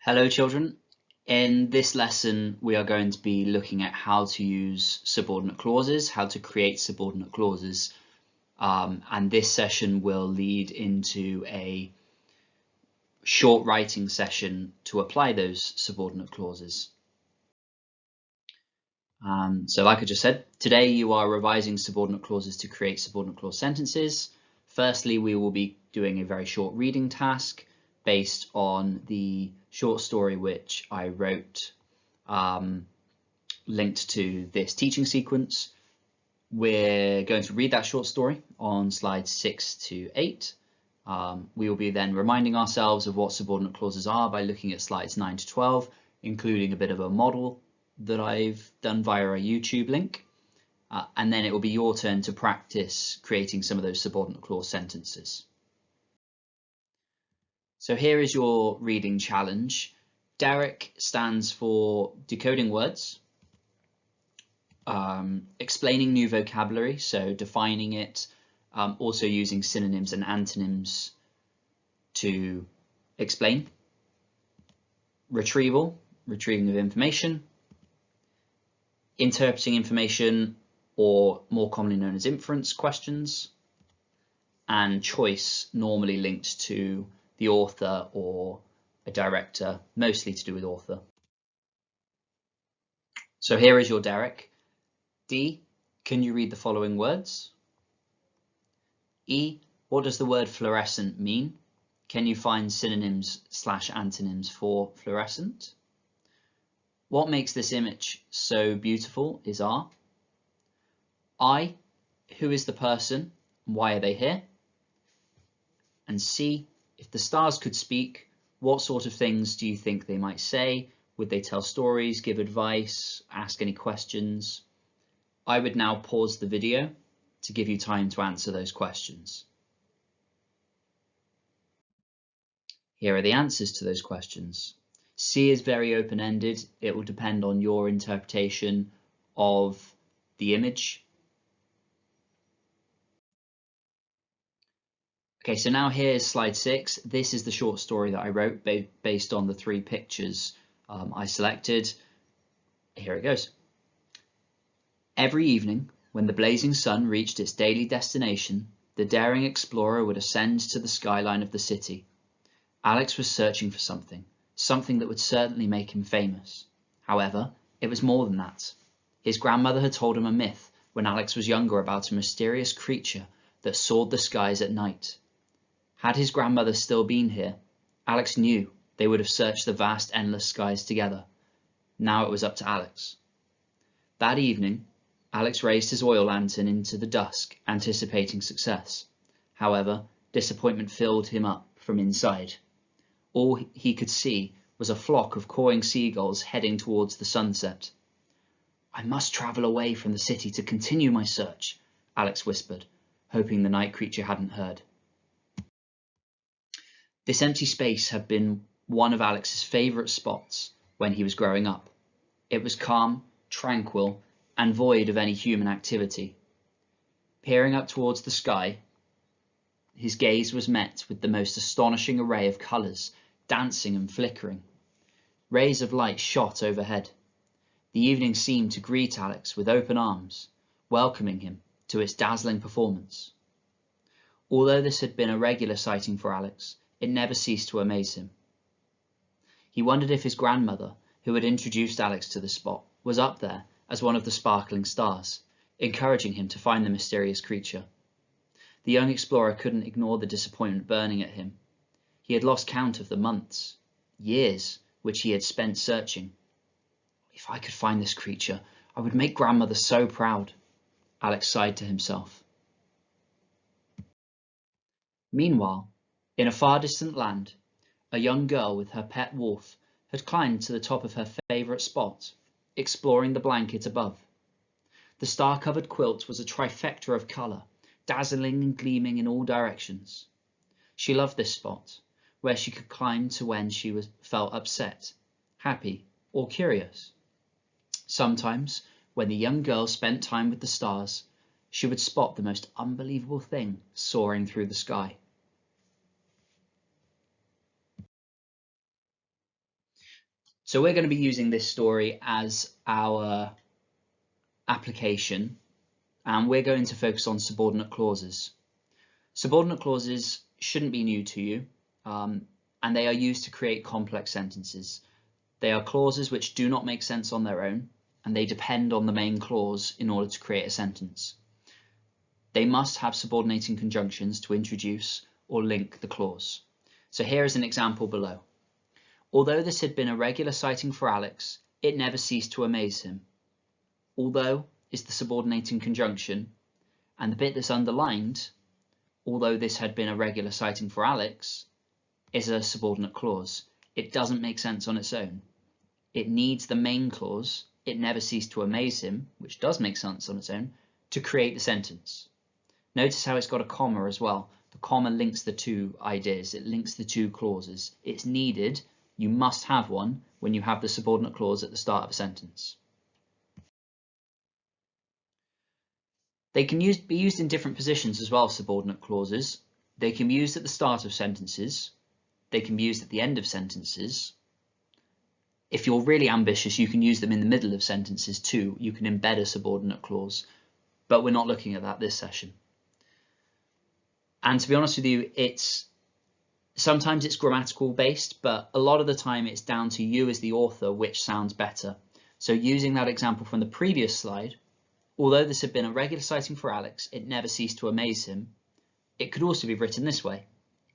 Hello children. In this lesson we are going to be looking at how to use subordinate clauses, how to create subordinate clauses, and this session will lead into a short writing session to apply those subordinate clauses. So like I just said, today you are revising subordinate clauses to create subordinate clause sentences. Firstly, we will be doing a very short reading task based on the short story which I wrote linked to this teaching sequence. We're going to read that short story on slides 6 to 8. We will be then reminding ourselves of what subordinate clauses are by looking at slides 9 to 12, including a bit of a model that I've done via a YouTube link. And then it will be your turn to practice creating some of those subordinate clause sentences. So here is your reading challenge. Derek stands for decoding words, explaining new vocabulary, so defining it, also using synonyms and antonyms to explain, retrieving of information, interpreting information, or more commonly known as inference questions, and choice, normally linked to the author or a director, mostly to do with author. So here is your Derek. D, can you read the following words? E, what does the word fluorescent mean? Can you find synonyms/antonyms for fluorescent? What makes this image so beautiful is R. I, who is the person? Why are they here? And C, if the stars could speak, what sort of things do you think they might say? Would they tell stories, give advice, ask any questions? I would now pause the video to give you time to answer those questions. Here are the answers to those questions. C is very open-ended. It will depend on your interpretation of the image. Okay, so now here's slide 6. This is the short story that I wrote based on the 3 pictures I selected. Here it goes. Every evening, when the blazing sun reached its daily destination, the daring explorer would ascend to the skyline of the city. Alex was searching for something that would certainly make him famous. However, it was more than that. His grandmother had told him a myth when Alex was younger about a mysterious creature that soared the skies at night. Had his grandmother still been here, Alex knew they would have searched the vast, endless skies together. Now it was up to Alex. That evening, Alex raised his oil lantern into the dusk, anticipating success. However, disappointment filled him up from inside. All he could see was a flock of cawing seagulls heading towards the sunset. I must travel away from the city to continue my search, Alex whispered, hoping the night creature hadn't heard. This empty space had been one of Alex's favourite spots when he was growing up. It was calm, tranquil, and void of any human activity. Peering up towards the sky, his gaze was met with the most astonishing array of colours, dancing and flickering. Rays of light shot overhead. The evening seemed to greet Alex with open arms, welcoming him to its dazzling performance. Although this had been a regular sighting for Alex, it never ceased to amaze him. He wondered if his grandmother, who had introduced Alex to the spot, was up there as one of the sparkling stars, encouraging him to find the mysterious creature. The young explorer couldn't ignore the disappointment burning at him. He had lost count of the months, years, which he had spent searching. If I could find this creature, I would make grandmother so proud, Alex sighed to himself. Meanwhile, in a far distant land, a young girl with her pet wolf had climbed to the top of her favourite spot, exploring the blanket above. The star-covered quilt was a trifecta of colour, dazzling and gleaming in all directions. She loved this spot, where she could climb to when she felt upset, happy, or curious. Sometimes, when the young girl spent time with the stars, she would spot the most unbelievable thing soaring through the sky. So we're going to be using this story as our application, and we're going to focus on subordinate clauses. Subordinate clauses shouldn't be new to you, and they are used to create complex sentences. They are clauses which do not make sense on their own, and they depend on the main clause in order to create a sentence. They must have subordinating conjunctions to introduce or link the clause. So here is an example below. Although this had been a regular sighting for Alex, it never ceased to amaze him. Although is the subordinating conjunction, and the bit that's underlined, although this had been a regular sighting for Alex, is a subordinate clause. It doesn't make sense on its own. It needs the main clause, it never ceased to amaze him, which does make sense on its own, to create the sentence. Notice how it's got a comma as well. The comma links the two ideas, it links the two clauses. It's needed, you must have one when you have the subordinate clause at the start of a sentence. They can be used in different positions as well, subordinate clauses. They can be used at the start of sentences. They can be used at the end of sentences. If you're really ambitious, you can use them in the middle of sentences too. You can embed a subordinate clause, but we're not looking at that this session. And to be honest with you, sometimes it's grammatical based, but a lot of the time it's down to you as the author which sounds better. So using that example from the previous slide, although this had been a regular sighting for Alex, it never ceased to amaze him. It could also be written this way.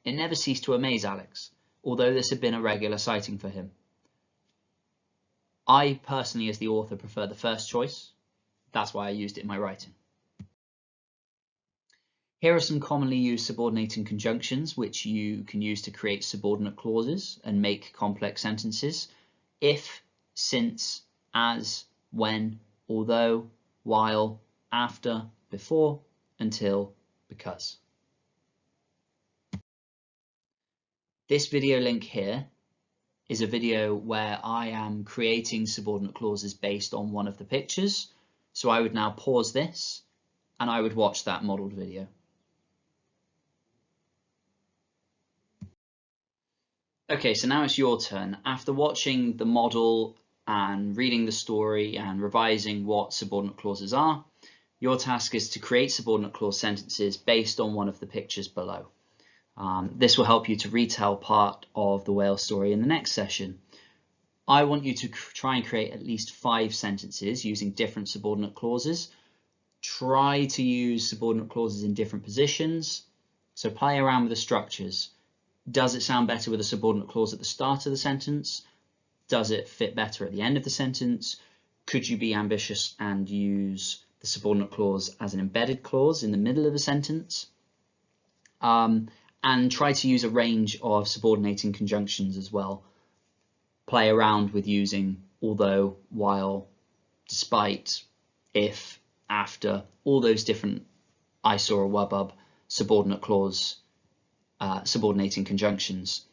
It never ceased to amaze Alex, although this had been a regular sighting for him. I personally, as the author, prefer the first choice. That's why I used it in my writing. Here are some commonly used subordinating conjunctions which you can use to create subordinate clauses and make complex sentences. If, since, as, when, although, while, after, before, until, because. This video link here is a video where I am creating subordinate clauses based on one of the pictures. So I would now pause this and I would watch that modeled video. Okay, so now it's your turn. After watching the model and reading the story and revising what subordinate clauses are, your task is to create subordinate clause sentences based on one of the pictures below. This will help you to retell part of the whale story in the next session. I want you to try and create at least 5 sentences using different subordinate clauses. Try to use subordinate clauses in different positions. So play around with the structures. Does it sound better with a subordinate clause at the start of the sentence? Does it fit better at the end of the sentence? Could you be ambitious and use the subordinate clause as an embedded clause in the middle of a sentence? And try to use a range of subordinating conjunctions as well. Play around with using although, while, despite, if, after, all those different I saw a wubbub subordinate clause subordinating conjunctions.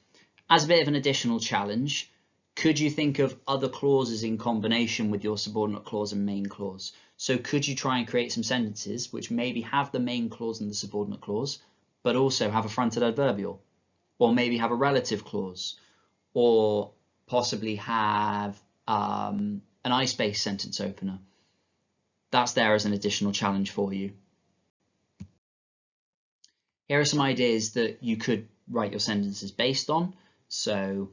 As a bit of an additional challenge, could you think of other clauses in combination with your subordinate clause and main clause? So could you try and create some sentences which maybe have the main clause and the subordinate clause, but also have a fronted adverbial, or maybe have a relative clause, or possibly have an I-space sentence opener? That's there as an additional challenge for you. Here are some ideas that you could write your sentences based on. So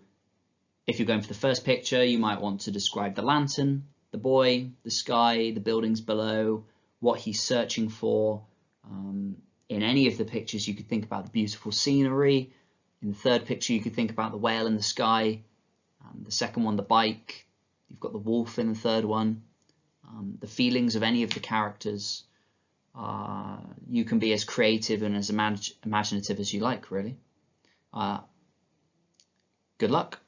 if you're going for the first picture, you might want to describe the lantern, the boy, the sky, the buildings below, what he's searching for. In any of the pictures, you could think about the beautiful scenery. In the third picture, you could think about the whale in the sky. The second one, the bike. You've got the wolf in the third one. The feelings of any of the characters. You can be as creative and as imaginative as you like, really. Good luck.